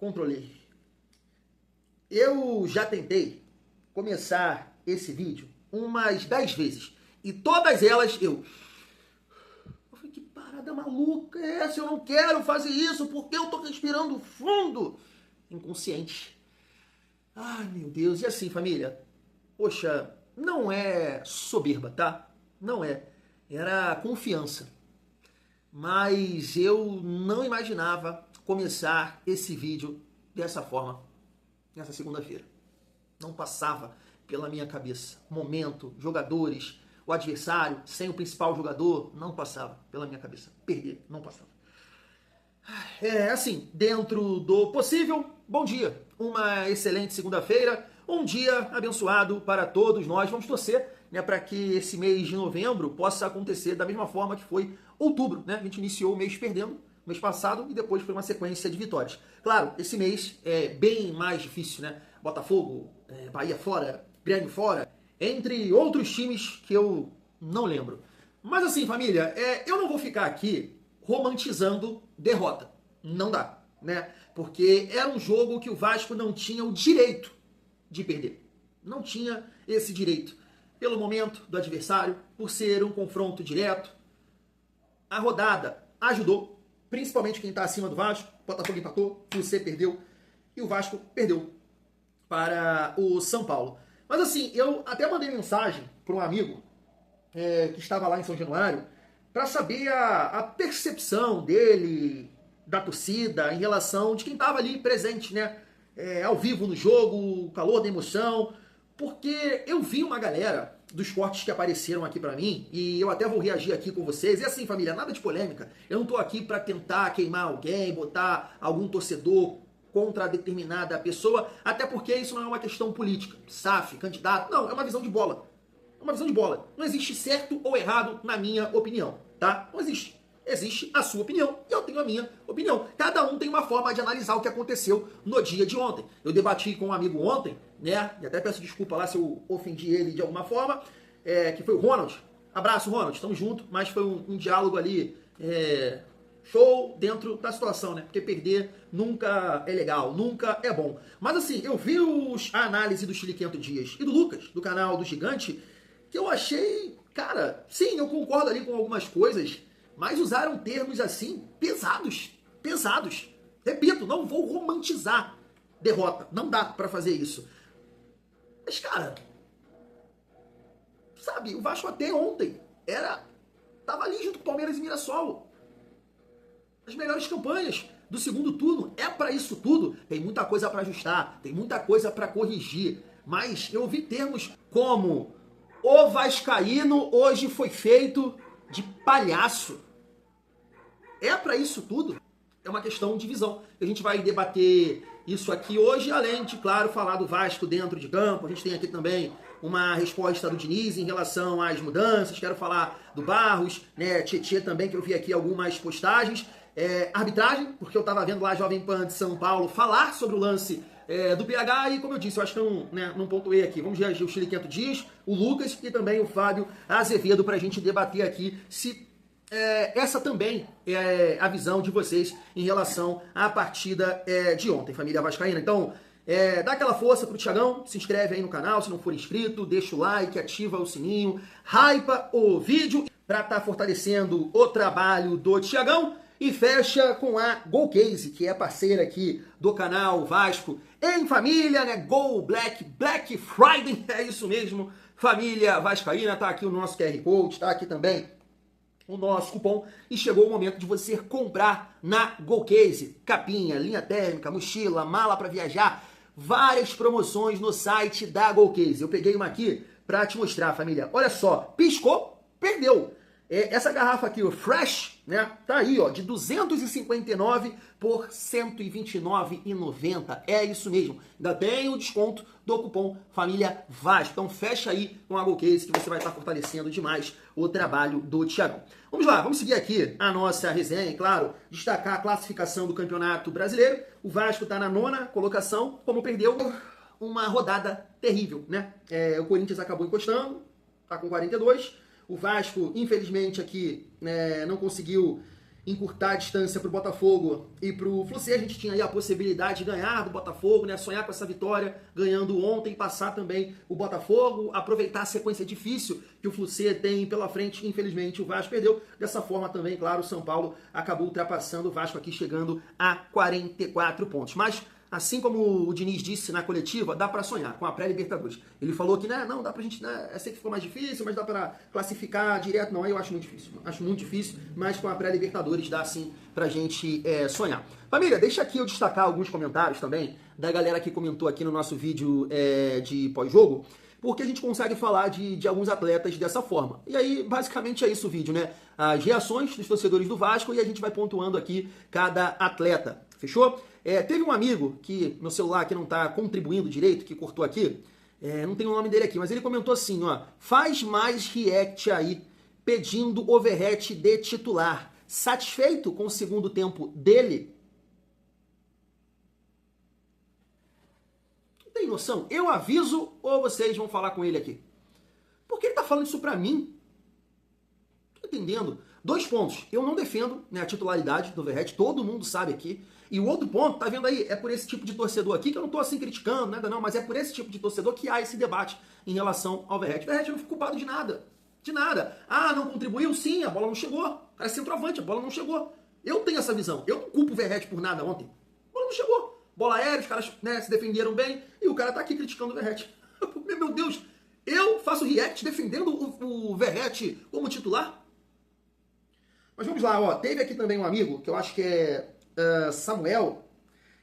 Controlei. Eu já tentei começar esse vídeo umas 10 vezes. E todas elas eu falei, que parada maluca é essa? Eu não quero fazer isso porque eu tô respirando fundo. Inconsciente. Ai, meu Deus. E assim, família? Poxa, não é soberba, tá? Não é. Era confiança. Mas eu não imaginava começar esse vídeo dessa forma, nessa segunda-feira. Não passava pela minha cabeça. Momento, jogadores, o adversário, sem o principal jogador, não passava pela minha cabeça. Perder, não passava. É assim, dentro do possível, bom dia. Uma excelente segunda-feira, um dia abençoado para todos nós. Vamos torcer, né, para que esse mês de novembro possa acontecer da mesma forma que foi outubro, né? A gente iniciou o mês perdendo, mês passado, e depois foi uma sequência de vitórias. Claro, esse mês é bem mais difícil, né? Botafogo, Bahia fora, Grêmio fora, entre outros times que eu não lembro. Mas assim, família, eu não vou ficar aqui romantizando derrota. Não dá, né? Porque era um jogo que o Vasco não tinha o direito de perder. Não tinha esse direito. Pelo momento do adversário, por ser um confronto direto. A rodada ajudou, principalmente quem está acima do Vasco. O Botafogo empatou, o C perdeu e o Vasco perdeu para o São Paulo. Mas assim, eu até mandei mensagem para um amigo que estava lá em São Januário para saber a percepção dele, da torcida, em relação de quem estava ali presente, né? Ao vivo no jogo, o calor da emoção, porque eu vi uma galera dos cortes que apareceram aqui pra mim, e eu até vou reagir aqui com vocês. E assim, família, nada de polêmica. Eu não tô aqui pra tentar queimar alguém, botar algum torcedor contra determinada pessoa, até porque isso não é uma questão política, SAF, candidato, não, é uma visão de bola. É uma visão de bola. Não existe certo ou errado na minha opinião, tá? Não existe. Existe a sua opinião e eu tenho a minha opinião. Cada um tem uma forma de analisar o que aconteceu no dia de ontem. Eu debati com um amigo ontem, né? E até peço desculpa lá se eu ofendi ele de alguma forma, que foi o Ronald. Abraço, Ronald, estamos juntos, mas foi um diálogo ali show dentro da situação, né? Porque perder nunca é legal, nunca é bom. Mas assim, eu vi a análise do Chile 500 Dias e do Lucas, do canal do Gigante, que eu achei, cara, sim, eu concordo ali com algumas coisas, mas usaram termos assim pesados, pesados. Repito, não vou romantizar derrota, não dá pra fazer isso. Mas cara, sabe, o Vasco até ontem tava ali junto com o Palmeiras e Mirassol. As melhores campanhas do segundo turno. É pra isso tudo. Tem muita coisa pra ajustar, tem muita coisa pra corrigir. Mas eu ouvi termos como o vascaíno hoje foi feito de palhaço. É pra isso tudo? É uma questão de visão. A gente vai debater isso aqui hoje, além de, claro, falar do Vasco dentro de campo. A gente tem aqui também uma resposta do Diniz em relação às mudanças. Quero falar do Barros, né? Tietê também, que eu vi aqui algumas postagens. Arbitragem, porque eu estava vendo lá a Jovem Pan de São Paulo falar sobre o lance do PH e, como eu disse, eu acho que não pontuei aqui. Vamos reagir o Chile 500 Dias, o Lucas e também o Fábio Azevedo para a gente debater aqui se essa também é a visão de vocês em relação à partida de ontem, família vascaína. Então, dá aquela força pro Thiagão, se inscreve aí no canal se não for inscrito, deixa o like, ativa o sininho, hypa o vídeo para estar fortalecendo o trabalho do Thiagão. E fecha com a Golcase, que é parceira aqui do canal Vasco em Família, né? Go Black Friday, é isso mesmo, família vascaína. Tá aqui o nosso QR Code, tá aqui também o nosso cupom. E chegou o momento de você comprar na Golcase. Capinha, linha térmica, mochila, mala para viajar, várias promoções no site da Golcase. Eu peguei uma aqui para te mostrar, família. Olha só, piscou, perdeu. Essa garrafa aqui, o Fresh, né, tá aí, ó, de 259 por 129,90. É isso mesmo. Ainda tem o desconto do cupom Família Vasco. Então fecha aí com a Golcase que você vai estar fortalecendo demais o trabalho do Thiagão. Vamos lá, vamos seguir aqui a nossa resenha, e claro, destacar a classificação do Campeonato Brasileiro. O Vasco tá na 9ª colocação, como perdeu uma rodada terrível, né? O Corinthians acabou encostando, tá com 42. O Vasco, infelizmente, aqui não conseguiu encurtar a distância para o Botafogo e para o Fluminense. A gente tinha aí a possibilidade de ganhar do Botafogo, né? Sonhar com essa vitória, ganhando ontem, passar também o Botafogo, aproveitar a sequência difícil que o Fluminense tem pela frente. Infelizmente o Vasco perdeu. Dessa forma também, claro, o São Paulo acabou ultrapassando o Vasco aqui, chegando a 44 pontos. Mas assim como o Diniz disse na coletiva, dá para sonhar com a pré-Libertadores. Ele falou que, né, não, dá pra gente, né, eu sei que ficou mais difícil, mas dá para classificar direto. Não, eu acho muito difícil. Acho muito difícil, mas com a pré-Libertadores dá sim pra gente sonhar. Família, deixa aqui eu destacar alguns comentários também da galera que comentou aqui no nosso vídeo de pós-jogo, porque a gente consegue falar de alguns atletas dessa forma. E aí, basicamente é isso o vídeo, né? As reações dos torcedores do Vasco e a gente vai pontuando aqui cada atleta. Fechou? Teve um amigo que, meu celular aqui não tá contribuindo direito, que cortou aqui, não tem o nome dele aqui, mas ele comentou assim, ó, faz mais react aí, pedindo overhat de titular. Satisfeito com o segundo tempo dele? Não tem noção? Eu aviso ou vocês vão falar com ele aqui? Por que ele tá falando isso pra mim? Tô entendendo. 2 pontos. Eu não defendo, né, a titularidade do overhat, todo mundo sabe aqui. E o outro ponto, tá vendo aí, é por esse tipo de torcedor aqui, que eu não tô assim criticando, nada não, mas é por esse tipo de torcedor que há esse debate em relação ao overhat. O overhat não fica culpado de nada. De nada. Ah, não contribuiu? Sim, a bola não chegou. O cara é centroavante, a bola não chegou. Eu tenho essa visão. Eu não culpo o overhat por nada ontem. A bola não chegou. Bola aérea, os caras, né, se defenderam bem, e o cara tá aqui criticando o overhat. Meu Deus, eu faço react defendendo o overhat como titular? Mas vamos lá, ó. Teve aqui também um amigo, que eu acho que é Samuel,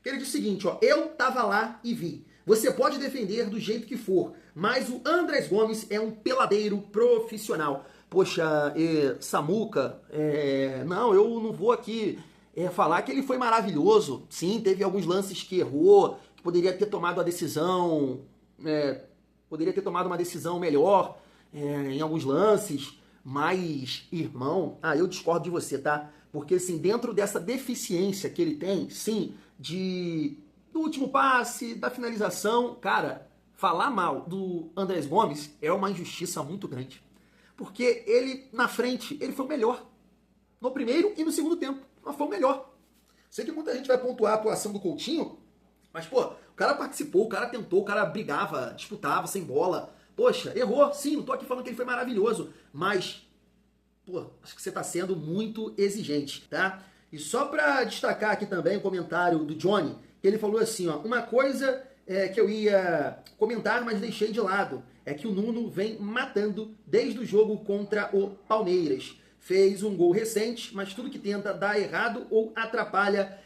que ele disse o seguinte, ó, eu tava lá e vi. Você pode defender do jeito que for, mas o Andrés Gomes é um peladeiro profissional. Poxa, Samuca, não, eu não vou aqui falar que ele foi maravilhoso. Sim, teve alguns lances que errou, que poderia ter tomado a decisão, poderia ter tomado uma decisão melhor em alguns lances. Mas, irmão, eu discordo de você, tá? Porque, assim, dentro dessa deficiência que ele tem, sim, do último passe, da finalização, cara, falar mal do Andrés Gomes é uma injustiça muito grande. Porque ele, na frente, ele foi o melhor. No primeiro e no segundo tempo. Mas foi o melhor. Sei que muita gente vai pontuar a atuação do Coutinho, mas, pô, o cara participou, o cara tentou, o cara brigava, disputava sem bola. Poxa, errou, sim, não tô aqui falando que ele foi maravilhoso, mas, pô, acho que você tá sendo muito exigente, tá? E só pra destacar aqui também o comentário do Johnny, que ele falou assim, ó, uma coisa que eu ia comentar, mas deixei de lado, é que o Nuno vem matando desde o jogo contra o Palmeiras. Fez um gol recente, mas tudo que tenta dá errado ou atrapalha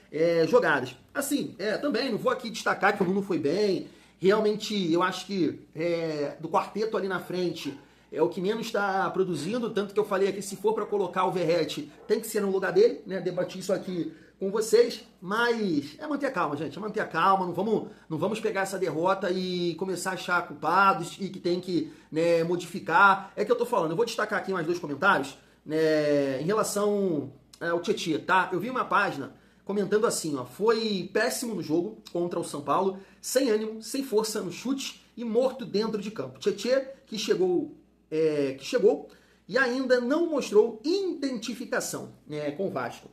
jogadas. Assim, também, não vou aqui destacar que o Nuno foi bem. Realmente, eu acho que do quarteto ali na frente é o que menos está produzindo, tanto que eu falei aqui, se for para colocar o Verratti, tem que ser no lugar dele, né? Debati isso aqui com vocês, mas manter a calma, gente, manter a calma, não vamos pegar essa derrota e começar a achar culpados e que tem que, né, modificar. É que eu tô falando, eu vou destacar aqui mais 2 comentários, né, em relação ao Tietê, tá? Eu vi uma página comentando assim, ó, foi péssimo no jogo contra o São Paulo, sem ânimo, sem força no chute e morto dentro de campo. Tietê, que chegou e ainda não mostrou identificação, né, com o Vasco.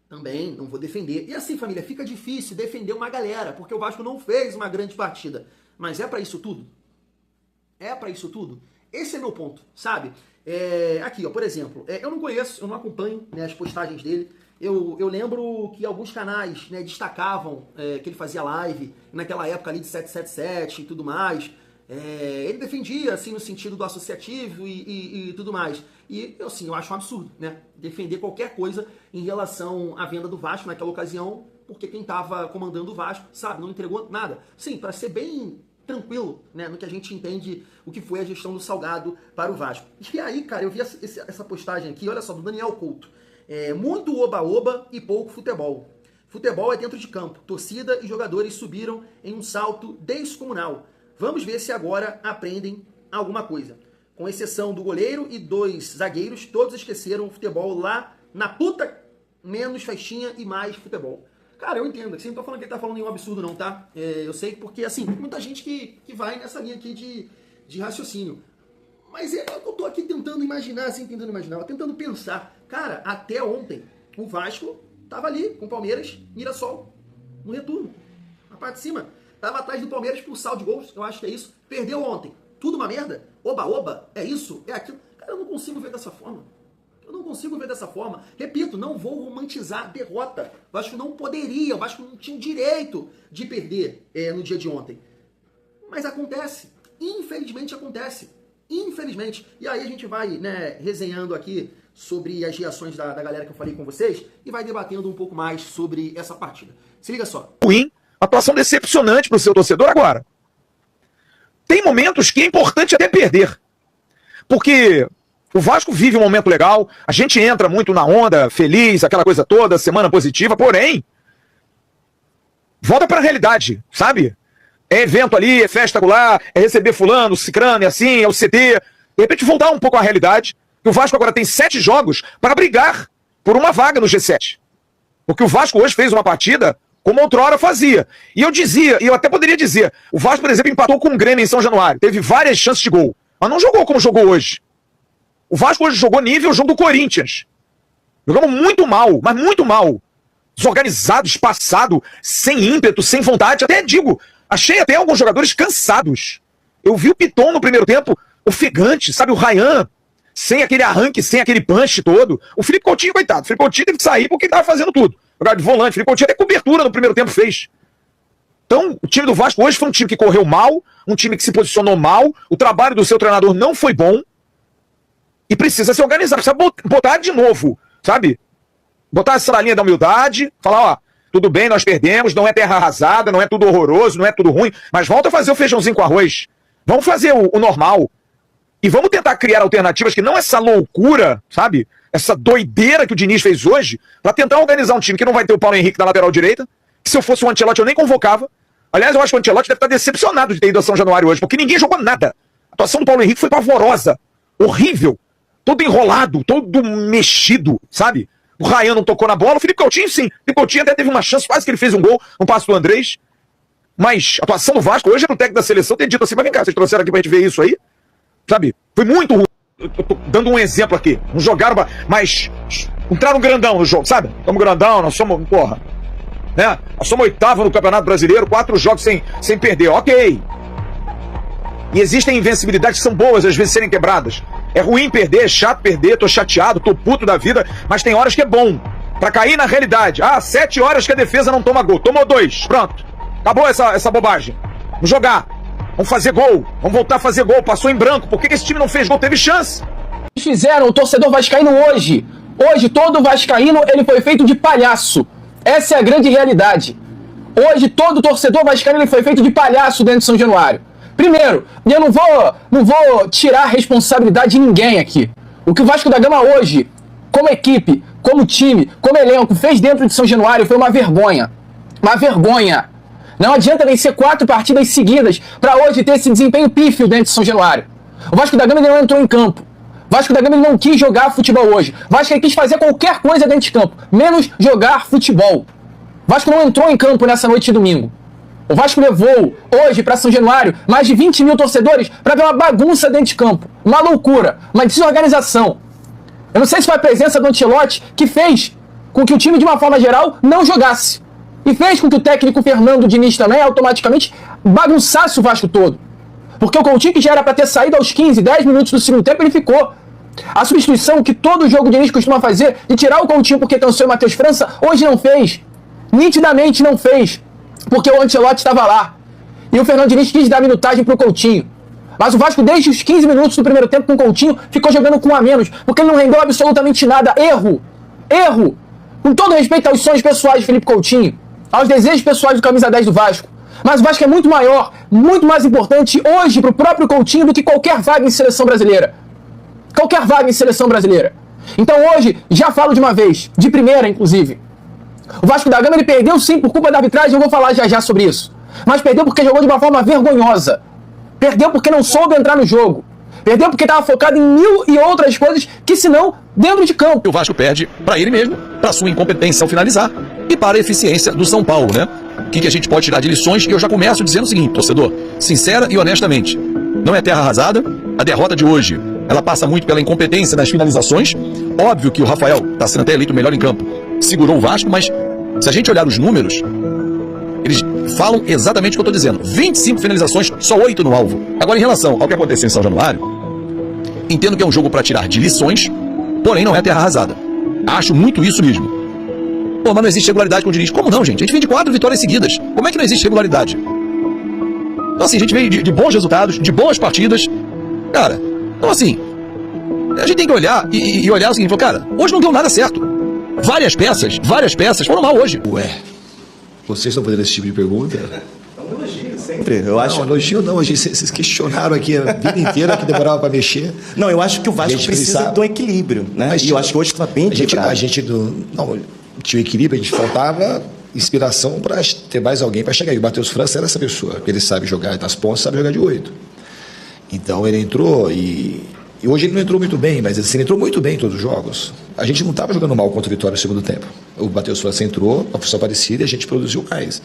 Também não vou defender. E assim, família, fica difícil defender uma galera, porque o Vasco não fez uma grande partida. Mas é pra isso tudo? É pra isso tudo? Esse é meu ponto, sabe? Aqui, ó, por exemplo, eu não conheço, eu não acompanho, né, as postagens dele. Eu lembro que alguns canais, né, destacavam que ele fazia live naquela época ali de 777 e tudo mais. Ele defendia, assim, no sentido do associativo e tudo mais. E, assim, eu acho um absurdo, né? Defender qualquer coisa em relação à venda do Vasco naquela ocasião, porque quem estava comandando o Vasco, sabe, não entregou nada. Sim, para ser bem tranquilo, né, no que a gente entende o que foi a gestão do Salgado para o Vasco. E aí, cara, eu vi essa postagem aqui, olha só, do Daniel Couto. Muito oba-oba e pouco futebol. Futebol é dentro de campo. Torcida e jogadores subiram em um salto descomunal. Vamos ver se agora aprendem alguma coisa. Com exceção do goleiro e 2 zagueiros, todos esqueceram o futebol lá na puta, menos festinha e mais futebol. Cara, eu entendo, assim, não tô falando que ele tá falando nenhum absurdo não, tá? Eu sei porque, assim, tem muita gente que vai nessa linha aqui de raciocínio. Mas eu tô aqui tentando imaginar, tentando pensar. Cara, até ontem, o Vasco tava ali com o Palmeiras, Mirassol, no retorno. Na parte de cima. Tava atrás do Palmeiras por saldo de gols, eu acho que é isso. Perdeu ontem. Tudo uma merda? Oba, é isso? É aquilo? Cara, eu não consigo ver dessa forma. Eu não consigo ver dessa forma. Repito, não vou romantizar a derrota. O Vasco não poderia, o Vasco não tinha o direito de perder no dia de ontem. Mas acontece. Infelizmente acontece. Infelizmente. E aí a gente vai, né, resenhando aqui sobre as reações da galera que eu falei com vocês e vai debatendo um pouco mais sobre essa partida. Se liga só. Ruim, atuação decepcionante para o seu torcedor agora. Tem momentos que é importante até perder. Porque o Vasco vive um momento legal, a gente entra muito na onda, feliz, aquela coisa toda, semana positiva, porém, volta para a realidade, sabe? É evento ali, é festa lá, é receber fulano, cicrano, é assim, é o CD. De repente voltar um pouco à realidade, que o Vasco agora tem 7 jogos para brigar por uma vaga no G7. Porque o Vasco hoje fez uma partida como outrora fazia. E eu dizia, e eu até poderia dizer, o Vasco, por exemplo, empatou com o Grêmio em São Januário, teve várias chances de gol, mas não jogou como jogou hoje. O Vasco hoje jogou nível jogo do Corinthians. Jogamos muito mal, mas muito mal. Desorganizado, espaçado, sem ímpeto, sem vontade. Até digo, achei até alguns jogadores cansados. Eu vi o Piton no primeiro tempo ofegante, sabe? O Ryan, sem aquele arranque, sem aquele punch todo. O Felipe Coutinho, coitado. O Felipe Coutinho teve que sair porque ele estava fazendo tudo. Jogar de volante. O Felipe Coutinho até cobertura no primeiro tempo fez. Então, o time do Vasco hoje foi um time que correu mal, um time que se posicionou mal. O trabalho do seu treinador não foi bom. E precisa se organizar, precisa botar de novo, sabe? Botar essa linha da humildade, falar, ó, tudo bem, nós perdemos, não é terra arrasada, não é tudo horroroso, não é tudo ruim, mas volta a fazer o feijãozinho com arroz. Vamos fazer o normal. E vamos tentar criar alternativas que não essa loucura, sabe? Essa doideira que o Diniz fez hoje, pra tentar organizar um time que não vai ter o Paulo Henrique na lateral direita, que se eu fosse o Ancelotti eu nem convocava. Aliás, eu acho que o Ancelotti deve estar decepcionado de ter ido a São Januário hoje, porque ninguém jogou nada. A atuação do Paulo Henrique foi pavorosa, horrível. Todo enrolado, todo mexido, sabe? O Ryan não tocou na bola, o Felipe Coutinho sim. O Felipe Coutinho até teve uma chance, quase que ele fez um gol no passe do Andrés. Mas a atuação do Vasco hoje é no técnico da seleção ter dito assim, mas vem cá, vocês trouxeram aqui pra gente ver isso aí? Sabe? Foi muito ruim. Eu tô dando um exemplo aqui. Não jogaram, mas entraram grandão no jogo, sabe? Estamos grandão, nós somos, porra. Né? Nós somos 8º no Campeonato Brasileiro, 4 jogos sem perder, ok. E existem invencibilidades que são boas, às vezes, serem quebradas. É ruim perder, é chato perder, tô chateado, tô puto da vida, mas tem horas que é bom. Pra cair na realidade. 7 horas que a defesa não toma gol. Tomou 2, pronto. Acabou essa bobagem. Vamos jogar. Vamos fazer gol. Vamos voltar a fazer gol. Passou em branco. Por que esse time não fez gol? Teve chance. Fizeram o torcedor vascaíno hoje. Hoje todo vascaíno ele foi feito de palhaço. Essa é a grande realidade. Hoje todo torcedor vascaíno ele foi feito de palhaço dentro de São Januário. Primeiro, eu não vou tirar a responsabilidade de ninguém aqui. O que o Vasco da Gama hoje, como equipe, como time, como elenco, fez dentro de São Januário foi uma vergonha. Uma vergonha. Não adianta vencer 4 partidas seguidas para hoje ter esse desempenho pífio dentro de São Januário. O Vasco da Gama ele não entrou em campo. O Vasco da Gama ele não quis jogar futebol hoje. O Vasco ele quis fazer qualquer coisa dentro de campo, menos jogar futebol. O Vasco não entrou em campo nessa noite de domingo. O Vasco levou hoje para São Januário mais de 20 mil torcedores para ver uma bagunça dentro de campo. Uma loucura, uma desorganização. Eu não sei se foi a presença do Ancelotti que fez com que o time, de uma forma geral, não jogasse. E fez com que o técnico Fernando Diniz também automaticamente bagunçasse o Vasco todo. Porque o Coutinho, que já era para ter saído aos 15, 10 minutos do segundo tempo, ele ficou. A substituição que todo jogo Diniz costuma fazer, de tirar o Coutinho porque cansou o Matheus França, hoje não fez. Nitidamente não fez. Porque o Ancelotti estava lá. E o Fernando Diniz quis dar minutagem pro Coutinho. Mas o Vasco, desde os 15 minutos do primeiro tempo com o Coutinho, ficou jogando com um a menos. Porque ele não rendeu absolutamente nada. Erro. Erro. Com todo respeito aos sonhos pessoais de Felipe Coutinho, aos desejos pessoais do camisa 10 do Vasco. Mas o Vasco é muito maior, muito mais importante hoje pro próprio Coutinho do que qualquer vaga em seleção brasileira. Qualquer vaga em seleção brasileira. Então hoje, já falo de uma vez, de primeira inclusive. O Vasco da Gama ele perdeu sim por culpa da arbitragem, eu vou falar já sobre isso. Mas perdeu porque jogou de uma forma vergonhosa. Perdeu porque não soube entrar no jogo. Perdeu porque estava focado em 1000 e outras coisas que senão dentro de campo. O Vasco perde para ele mesmo, para sua incompetência ao finalizar e para a eficiência do São Paulo, né? O que a gente pode tirar de lições? E eu já começo dizendo o seguinte, torcedor, sincera e honestamente, não é terra arrasada, a derrota de hoje, ela passa muito pela incompetência nas finalizações. Óbvio que o Rafael está sendo até eleito o melhor em campo, segurou o Vasco, mas se a gente olhar os números, eles falam exatamente o que eu estou dizendo. 25 finalizações, só 8 no alvo. Agora, em relação ao que aconteceu em São Januário, entendo que é um jogo para tirar de lições, porém não é terra arrasada. Acho muito isso mesmo. Pô, mas não existe regularidade com o Diniz. Como não, gente? A gente vem de 4 vitórias seguidas. Como é que não existe regularidade? Então, assim, a gente vem de bons resultados, de boas partidas. Cara, então assim, a gente tem que olhar e olhar o seguinte, cara, hoje não deu nada certo. Várias peças foram mal hoje. Ué, vocês estão fazendo esse tipo de pergunta? É um elogio, sempre. Eu acho... Não, elogio não, vocês questionaram aqui a vida inteira que demorava para mexer. Não, eu acho que o Vasco precisa de um equilíbrio, né? Mas, e eu acho que hoje estava bem equilibrado. A gente não tinha equilíbrio, a gente faltava inspiração para ter mais alguém para chegar. E o Matheus França era essa pessoa, ele sabe jogar nas pontas, sabe jogar de 8. Então ele entrou e hoje ele não entrou muito bem, mas assim, ele entrou muito bem em todos os jogos. A gente não estava jogando mal contra o Vitória no segundo tempo. O Matheus França entrou, uma função parecida, e a gente produziu mais.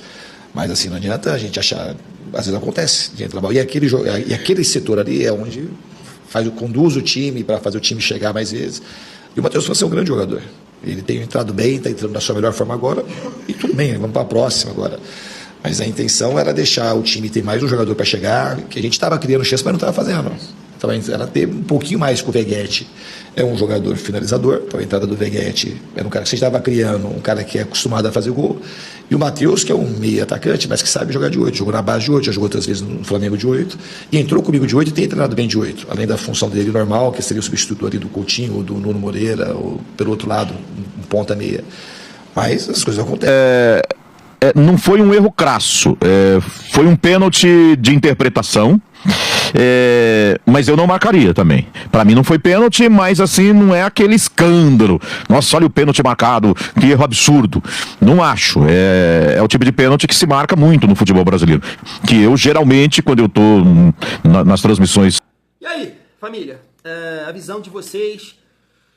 Mas assim, não adianta a gente achar, às vezes acontece, a gente trabalha. E aquele setor ali é onde conduz o time para fazer o time chegar mais vezes. E o Matheus França é um grande jogador. Ele tem entrado bem, está entrando na sua melhor forma agora, e tudo bem, vamos para a próxima agora. Mas a intenção era deixar o time ter mais um jogador para chegar, que a gente estava criando chance, mas não estava fazendo. Então era ter um pouquinho mais com o Veguete. É um jogador finalizador, então a entrada do Veguete era um cara que você estava criando, um cara que é acostumado a fazer gol. E o Matheus, que é um meio atacante, mas que sabe jogar de 8, jogou na base de 8, já jogou outras vezes no Flamengo de 8, e entrou comigo de 8 e tem treinado bem de 8, além da função dele normal, que seria o substituto ali do Coutinho, ou do Nuno Moreira, ou pelo outro lado, um ponta meia. Mas as coisas acontecem. Não foi um erro crasso, foi um pênalti de interpretação, mas eu não marcaria também. Para mim não foi pênalti, mas assim, não é aquele escândalo. Nossa, olha o pênalti marcado, que erro absurdo. Não acho, é o tipo de pênalti que se marca muito no futebol brasileiro, que eu geralmente, quando eu tô nas transmissões... E aí, família, a visão de vocês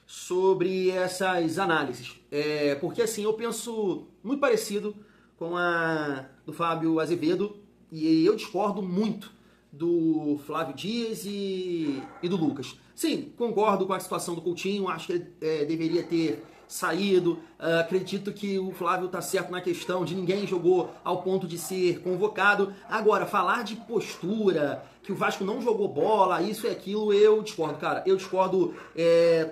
sobre essas análises? Porque assim, eu penso muito parecido com a do Fábio Azevedo, e eu discordo muito do Flávio Dias e do Lucas. Sim, concordo com a situação do Coutinho, acho que ele deveria ter saído, acredito que o Flávio está certo na questão de ninguém jogou ao ponto de ser convocado. Agora, falar de postura, que o Vasco não jogou bola, isso e aquilo, eu discordo, cara. Eu discordo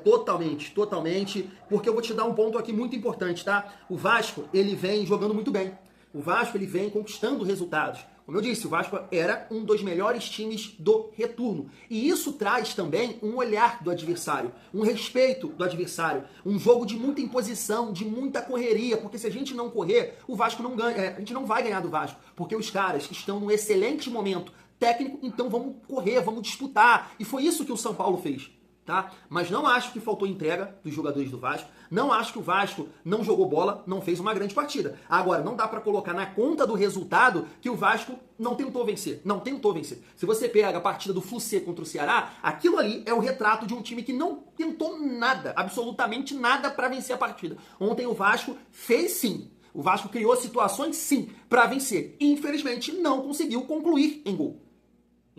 totalmente, porque eu vou te dar um ponto aqui muito importante, tá? O Vasco, ele vem jogando muito bem. O Vasco, ele vem conquistando resultados. Como eu disse, o Vasco era um dos melhores times do retorno. E isso traz também um olhar do adversário, um respeito do adversário, um jogo de muita imposição, de muita correria, porque se a gente não correr, o Vasco não ganha, a gente não vai ganhar do Vasco, porque os caras estão num excelente momento técnico, então vamos correr, vamos disputar. E foi isso que o São Paulo fez. Tá? Mas não acho que faltou entrega dos jogadores do Vasco, não acho que o Vasco não jogou bola, não fez uma grande partida. Agora, não dá pra colocar na conta do resultado que o Vasco não tentou vencer. Se você pega a partida do Fluminense contra o Ceará, aquilo ali é o retrato de um time que não tentou nada, absolutamente nada pra vencer a partida. Ontem o Vasco fez sim. O Vasco criou situações sim pra vencer. E, infelizmente, não conseguiu concluir em gol.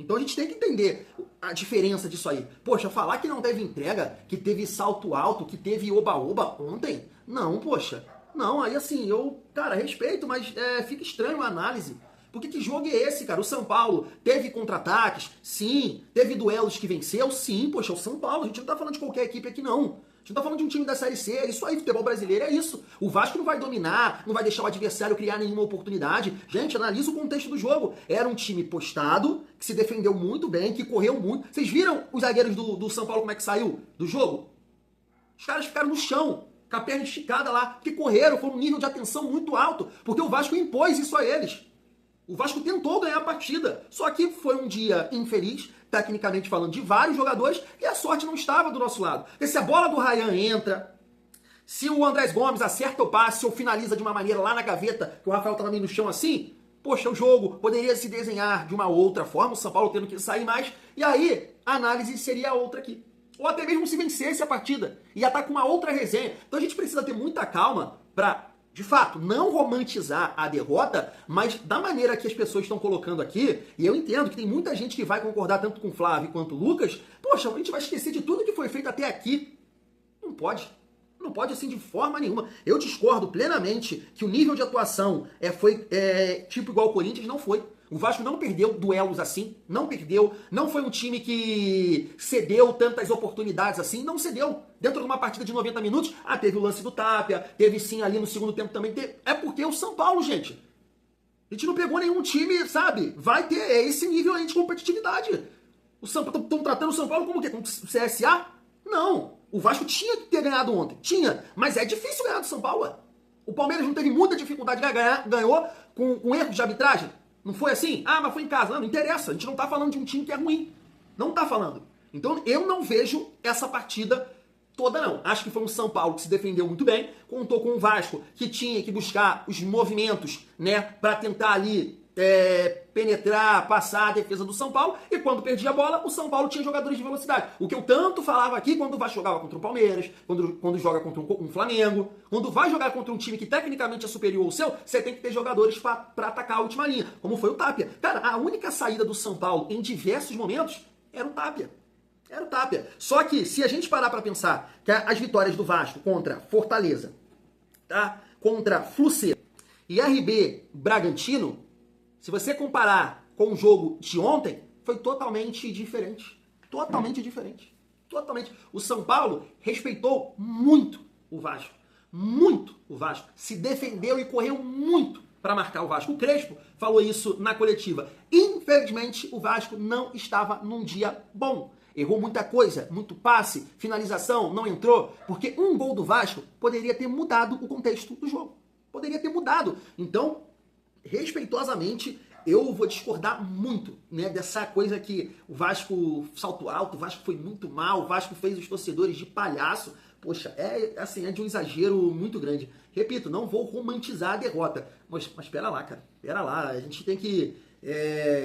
Então a gente tem que entender a diferença disso aí. Poxa, falar que não teve entrega, que teve salto alto, que teve oba-oba ontem, não, poxa. Não, aí assim, cara, respeito, mas fica estranho a análise. Porque que jogo é esse, cara? O São Paulo teve contra-ataques? Sim. Teve duelos que venceu? Sim, poxa, o São Paulo. A gente não tá falando de qualquer equipe aqui, não. A gente não tá falando de um time da Série C, é isso aí, futebol brasileiro é isso. O Vasco não vai dominar, não vai deixar o adversário criar nenhuma oportunidade. Gente, analisa o contexto do jogo. Era um time postado, que se defendeu muito bem, que correu muito. Vocês viram os zagueiros do São Paulo como é que saiu do jogo? Os caras ficaram no chão, com a perna esticada lá, que correram, foi um nível de atenção muito alto, porque o Vasco impôs isso a eles. O Vasco tentou ganhar a partida, só que foi um dia infeliz, tecnicamente falando, de vários jogadores, e a sorte não estava do nosso lado. Porque se a bola do Ryan entra, se o Andrés Gomes acerta o passe ou finaliza de uma maneira lá na gaveta, que o Rafael estava meio no chão assim, poxa, o jogo poderia se desenhar de uma outra forma, o São Paulo tendo que sair mais, e aí a análise seria outra aqui. Ou até mesmo se vencesse a partida, ia estar com uma outra resenha. Então a gente precisa ter muita calma para, de fato, não romantizar a derrota, mas da maneira que as pessoas estão colocando aqui, e eu entendo que tem muita gente que vai concordar tanto com o Flávio quanto o Lucas, poxa, a gente vai esquecer de tudo que foi feito até aqui. Não Não pode assim de forma nenhuma. Eu discordo plenamente que o nível de atuação foi tipo igual ao Corinthians, não foi. O Vasco não perdeu duelos assim, não perdeu, não foi um time que cedeu tantas oportunidades assim, não cedeu. Dentro de uma partida de 90 minutos, teve o lance do Tapia, teve sim ali no segundo tempo também. É porque o São Paulo, gente, a gente não pegou nenhum time, sabe? Vai ter esse nível aí de competitividade. Estão tratando o São Paulo como o quê? Como CSA? Não. O Vasco tinha que ter ganhado ontem. Tinha. Mas é difícil ganhar do São Paulo. O Palmeiras não teve muita dificuldade de ganhar, ganhou com erros de arbitragem. Não foi assim? Mas foi em casa. Não interessa. A gente não tá falando de um time que é ruim. Não tá falando. Então eu não vejo essa partida toda, não. Acho que foi um São Paulo que se defendeu muito bem. Contou com o Vasco, que tinha que buscar os movimentos, né, pra tentar ali penetrar, passar a defesa do São Paulo, e quando perdia a bola, o São Paulo tinha jogadores de velocidade. O que eu tanto falava aqui quando o Vasco jogava contra o Palmeiras, quando joga contra um Flamengo, quando vai jogar contra um time que tecnicamente é superior ao seu, você tem que ter jogadores para atacar a última linha, como foi o Tapia. Cara, a única saída do São Paulo em diversos momentos era o Tapia. Era o Tapia. Só que, se a gente parar para pensar que as vitórias do Vasco contra Fortaleza, tá? Contra Fluminense e RB Bragantino, se você comparar com o jogo de ontem, foi totalmente diferente. Totalmente diferente. Totalmente. O São Paulo respeitou muito o Vasco. Muito o Vasco. Se defendeu e correu muito para marcar o Vasco. O Crespo falou isso na coletiva. Infelizmente, o Vasco não estava num dia bom. Errou muita coisa, muito passe, finalização, não entrou, porque um gol do Vasco poderia ter mudado o contexto do jogo. Poderia ter mudado. Então, respeitosamente, eu vou discordar muito, né, dessa coisa que o Vasco salto alto, o Vasco foi muito mal, o Vasco fez os torcedores de palhaço. Poxa, é de um exagero muito grande. Repito, não vou romantizar a derrota, mas pera lá, cara, pera lá, a gente tem que...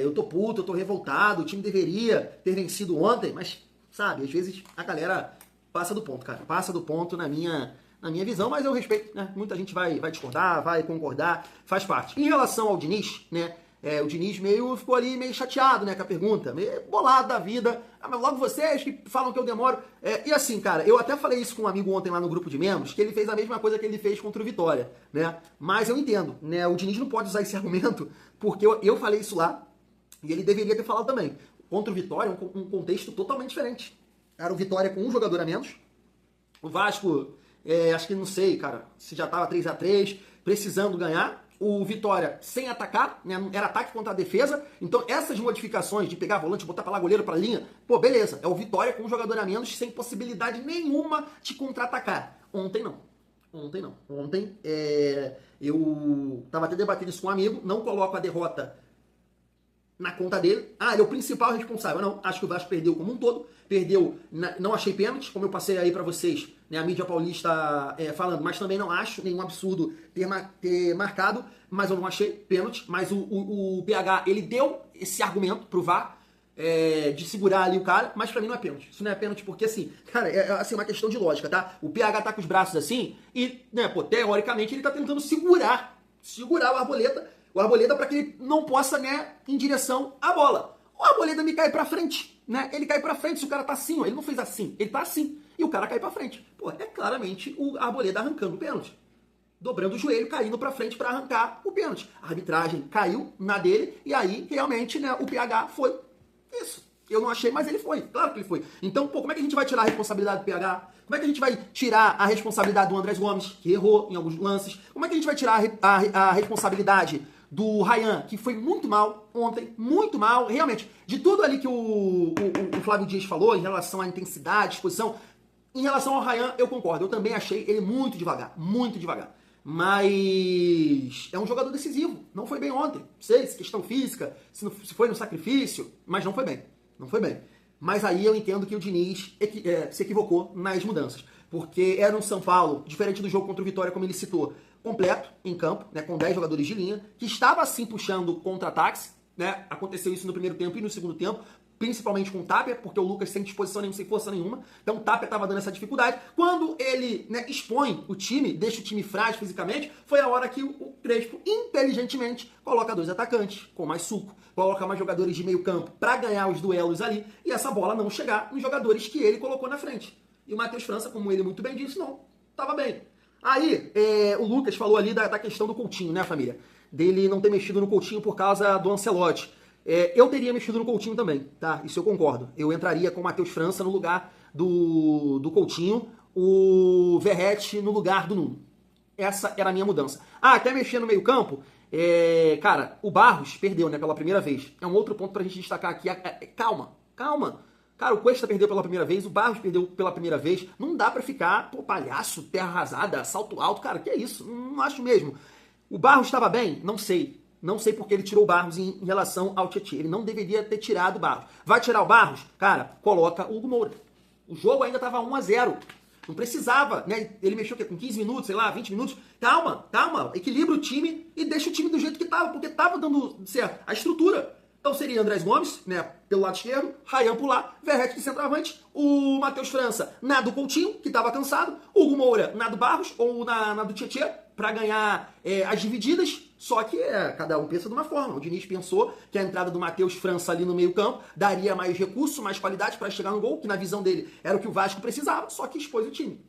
eu tô puto, eu tô revoltado, o time deveria ter vencido ontem, mas, sabe, às vezes a galera passa do ponto, cara, passa do ponto na minha visão, mas eu respeito, né? Muita gente vai discordar, vai concordar, faz parte. Em relação ao Diniz, né? O Diniz ficou ali meio chateado, né, com a pergunta, meio bolado da vida. Mas logo vocês que falam que eu demoro. E assim, cara, eu até falei isso com um amigo ontem lá no grupo de membros, que ele fez a mesma coisa que ele fez contra o Vitória, né? Mas eu entendo, né? O Diniz não pode usar esse argumento, porque eu falei isso lá, e ele deveria ter falado também. Contra o Vitória, um contexto totalmente diferente. Era o Vitória com um jogador a menos. O Vasco... acho que não sei, cara, se já tava 3-3, precisando ganhar. O Vitória sem atacar, né? Era ataque contra a defesa. Então essas modificações de pegar volante, botar pra lá goleiro pra linha, pô, beleza. É o Vitória com um jogador a menos, sem possibilidade nenhuma de contra-atacar. Ontem não. Ontem eu tava até debatendo isso com um amigo, não coloco a derrota na conta dele. Ele é o principal responsável. Não, acho que o Vasco perdeu como um todo. Perdeu, não achei pênalti, como eu passei aí pra vocês, né, a mídia paulista falando, mas também não acho nenhum absurdo ter marcado, mas eu não achei pênalti. Mas o PH, ele deu esse argumento pro VAR, de segurar ali o cara, mas pra mim não é pênalti. Isso não é pênalti porque, assim, cara, assim, uma questão de lógica, tá? O PH tá com os braços assim e, né, pô, teoricamente ele tá tentando segurar o Arboleda para que ele não possa, né, em direção à bola. O Arboleda me cai pra frente, né? Ele cai pra frente, se o cara tá assim, ó, ele não fez assim, ele tá assim, e o cara cai pra frente. Pô, é claramente o Arboleda arrancando o pênalti. Dobrando o joelho, caindo pra frente pra arrancar o pênalti. A arbitragem caiu na dele, e aí, realmente, né, o PH foi. Isso. Eu não achei, mas ele foi. Claro que ele foi. Então, pô, como é que a gente vai tirar a responsabilidade do PH? Como é que a gente vai tirar a responsabilidade do Andrés Gomes, que errou em alguns lances? Como é que a gente vai tirar a responsabilidade do Ryan, que foi muito mal ontem, muito mal, realmente. De tudo ali que o Flávio Dias falou, em relação à intensidade, exposição, em relação ao Ryan, eu concordo. Eu também achei ele muito devagar, muito devagar. Mas é um jogador decisivo. Não foi bem ontem. Não sei se questão física, se foi no sacrifício, mas não foi bem. Não foi bem. Mas aí eu entendo que o Diniz se equivocou nas mudanças. Porque era um São Paulo, diferente do jogo contra o Vitória, como ele citou, completo em campo, né, com 10 jogadores de linha, que estava assim puxando contra-ataques, né? Aconteceu isso no primeiro tempo e no segundo tempo, principalmente com o Tapia, porque o Lucas sem disposição nenhuma, sem força nenhuma. Então o Tapia estava dando essa dificuldade. Quando ele, né, expõe o time, deixa o time frágil fisicamente, foi a hora que o Crespo, inteligentemente, coloca 2 atacantes com mais suco, coloca mais jogadores de meio campo para ganhar os duelos ali, e essa bola não chegar nos jogadores que ele colocou na frente. E o Matheus França, como ele muito bem disse, tava bem. Aí, o Lucas falou ali da questão do Coutinho, né, família? Dele não ter mexido no Coutinho por causa do Ancelotti. Eu teria mexido no Coutinho também, tá? Isso eu concordo. Eu entraria com o Matheus França no lugar do Coutinho, o Verratti no lugar do Nuno. Essa era a minha mudança. Até mexer no meio campo, cara, o Barros perdeu, né, pela primeira vez. É um outro ponto pra gente destacar aqui. Calma. Cara, o Cuesta perdeu pela primeira vez, o Barros perdeu pela primeira vez. Não dá pra ficar, palhaço, terra arrasada, salto alto. Cara, que é isso? Não acho mesmo. O Barros estava bem? Não sei. Não sei porque ele tirou o Barros em relação ao Tietchan. Ele não deveria ter tirado o Barros. Vai tirar o Barros? Cara, coloca o Hugo Moura. O jogo ainda estava 1-0. Não precisava, né? Ele mexeu com 15 minutos, sei lá, 20 minutos. Calma. Equilibra o time e deixa o time do jeito que estava, porque estava dando certo a estrutura. Então seria Andrés Gomes, né, pelo lado esquerdo, Rayan por lá, Verratti de centroavante, o Matheus França na do Coutinho, que estava cansado, Hugo Moura na do Barros ou na do Tietchan, para ganhar as divididas, só que cada um pensa de uma forma. O Diniz pensou que a entrada do Matheus França ali no meio campo daria mais recurso, mais qualidade para chegar no gol, que na visão dele era o que o Vasco precisava, só que expôs o time.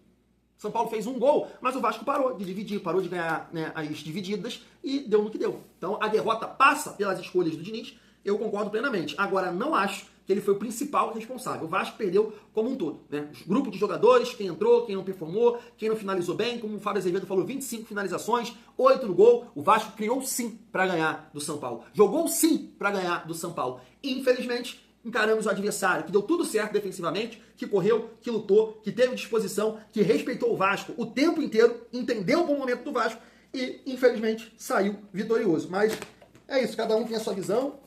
São Paulo fez um gol, mas o Vasco parou de dividir, parou de ganhar, né, as divididas e deu no que deu. Então a derrota passa pelas escolhas do Diniz. Eu concordo plenamente. Agora, não acho que ele foi o principal responsável. O Vasco perdeu como um todo, né? Grupo de jogadores, quem entrou, quem não performou, quem não finalizou bem. Como o Fábio Azevedo falou, 25 finalizações, 8 no gol. O Vasco criou sim para ganhar do São Paulo. Jogou sim para ganhar do São Paulo. Infelizmente, encaramos o adversário que deu tudo certo defensivamente, que correu, que lutou, que teve disposição, que respeitou o Vasco o tempo inteiro, entendeu o bom momento do Vasco e, infelizmente, saiu vitorioso. Mas é isso, cada um tem a sua visão.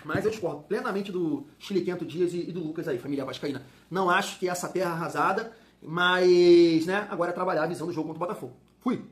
Mas eu discordo plenamente do Chiliquento Dias e do Lucas aí, família vascaína. Não acho que essa terra arrasada, mas, né, agora é trabalhar a visão do jogo contra o Botafogo. Fui!